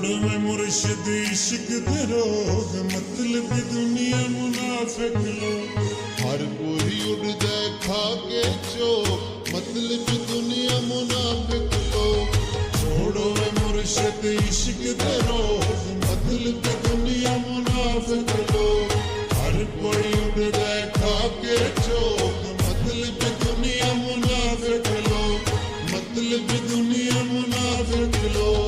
में मुर्शिद इश्क दे रोग मतलब दुनिया मुनाफिक लोग। हर कोई उड़दा खा के चोक मतलब दुनिया मुनाफिक लोग। छोड़ो में मुर्शिद इश्क दे रोग मतलब दुनिया मुनाफिक लोग। हर कोई उड़दा खा के चोक मतलब दुनिया मुनाफिक लोग। मतलब दुनिया मुनाफिक लोग।